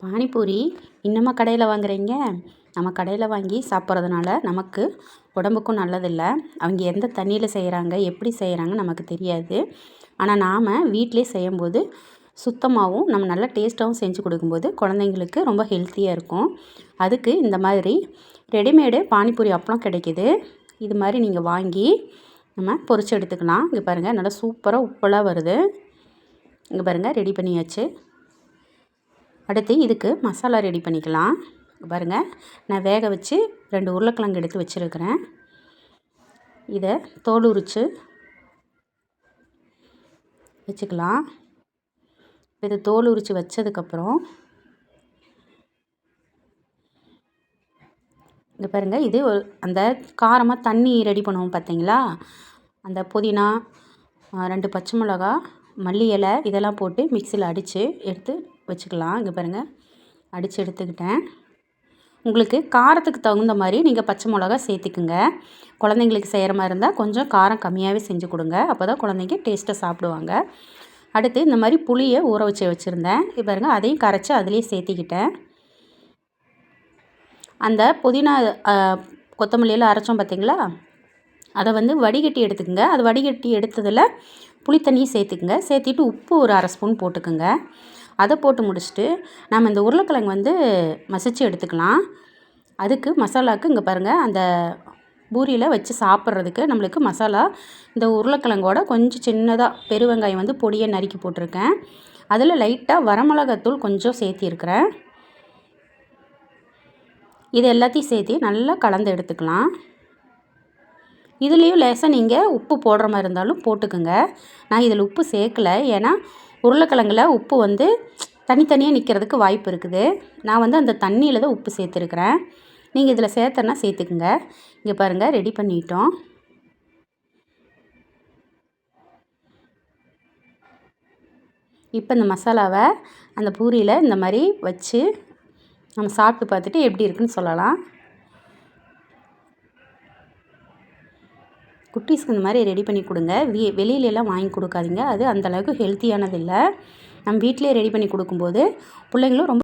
பானிபூரி இன்னுமா கடையில் வாங்குறீங்க? நம்ம கடையில் வாங்கி சாப்பிட்றதுனால நமக்கு உடம்புக்கும் நல்லதில்லை. அவங்க எந்த தண்ணியில் செய்கிறாங்க, எப்படி செய்கிறாங்கன்னு நமக்கு தெரியாது. ஆனால் நாம் வீட்டிலே செய்யும்போது சுத்தமாகவும் நம்ம நல்லா டேஸ்ட்டாகவும் செஞ்சு கொடுக்கும்போது குழந்தைங்களுக்கு ரொம்ப ஹெல்த்தியாக இருக்கும். அதுக்கு இந்த மாதிரி ரெடிமேடு பானிபூரி அப்பளம் கிடைக்கிது. இது மாதிரி நீங்கள் வாங்கி நம்ம பொரிச்சு எடுத்துக்கலாம். இங்கே பாருங்கள், நல்லா சூப்பராக உப்பெல்லாம் வருது. இங்கே பாருங்கள், ரெடி பண்ணியாச்சு. அடுத்து இதுக்கு மசாலா ரெடி பண்ணிக்கலாம். பாருங்கள், நான் வேக வச்சு 2 உருளைக்கிழங்கு எடுத்து வச்சுருக்கிறேன். இதை தோல் உரித்து வச்சுக்கலாம். இதை தோல் உரித்து வச்சதுக்கப்புறம் இங்கே பாருங்கள், இது அந்த காரமாக தண்ணி ரெடி பண்ணுவோம் பார்த்தீங்களா, அந்த புதினா, 2 பச்சை மிளகா, மல்லி இலை இதெல்லாம் போட்டு மிக்சியில் அடித்து எடுத்து வச்சுக்கலாம். இங்கே பாருங்கள், அடித்து எடுத்துக்கிட்டேன். உங்களுக்கு காரத்துக்கு தகுந்த மாதிரி நீங்கள் பச்சை மிளகா சேர்த்துக்குங்க. குழந்தைங்களுக்கு செய்கிற மாதிரி இருந்தால் கொஞ்சம் காரம் கம்மியாகவே செஞ்சு கொடுங்க. அப்போ தான் குழந்தைங்க டேஸ்ட்டாக சாப்பிடுவாங்க. அடுத்து இந்த மாதிரி புளியை ஊற வச்சுருந்தேன். இப்போ பாருங்கள், அதையும் கரைச்சி அதிலே சேர்த்திக்கிட்டேன். அந்த புதினா கொத்தமல்லியெல்லாம் அரைச்சோம் பார்த்தீங்களா, அதை வடிகட்டி எடுத்துக்கோங்க. அது வடிகட்டி எடுத்ததில் புளித்தண்ணியும் சேர்த்துக்குங்க. சேர்த்திட்டு உப்பு ஒரு 1/2 ஸ்பூன் போட்டுக்கோங்க. அதை போட்டு முடிச்சுட்டு நம்ம இந்த உருளைக்கிழங்கு மசிச்சு எடுத்துக்கலாம். அதுக்கு மசாலாவுக்கு இங்கே பாருங்கள், அந்த பூரியில் வச்சு சாப்பிட்றதுக்கு நம்மளுக்கு மசாலா இந்த உருளைக்கிழங்கோட கொஞ்சம் சின்னதாக பெருவெங்காயம் பொடியை நறுக்கி போட்டிருக்கேன். அதில் லைட்டாக வரமிளகாத்தூள் கொஞ்சம் சேர்த்திருக்கிறேன். இது எல்லாத்தையும் சேர்த்து நல்லா கலந்து எடுத்துக்கலாம். இதுலேயும் லேசாக நீங்கள் உப்பு போடுற மாதிரி இருந்தாலும் போட்டுக்கோங்க. நான் இதில் உப்பு சேர்க்கலை, ஏன்னா உருளைக்கிழங்குல உப்பு தனித்தனியாக நிற்கிறதுக்கு வாய்ப்பு இருக்குது. நான் அந்த தண்ணியில் தான் உப்பு சேர்த்துருக்குறேன். நீங்கள் இதில் சேர்த்தனா சேர்த்துக்குங்க. இங்கே பாருங்கள், ரெடி பண்ணிட்டோம். இப்போ இந்த மசாலாவை அந்த பூரியில் இந்த மாதிரி வச்சு நம்ம சாப்பிட்டு பார்த்துட்டு எப்படி இருக்குன்னு சொல்லலாம். குட்டீஸ்க்கு இந்த மாதிரி ரெடி பண்ணி கொடுங்க. வெளியிலலாம் வாங்கி கொடுக்காதீங்க. அது அந்தளவுக்கு ஹெல்த்தியானது இல்லை. நம்ம வீட்டிலே ரெடி பண்ணி கொடுக்கும்போது பிள்ளைங்களும் ரொம்ப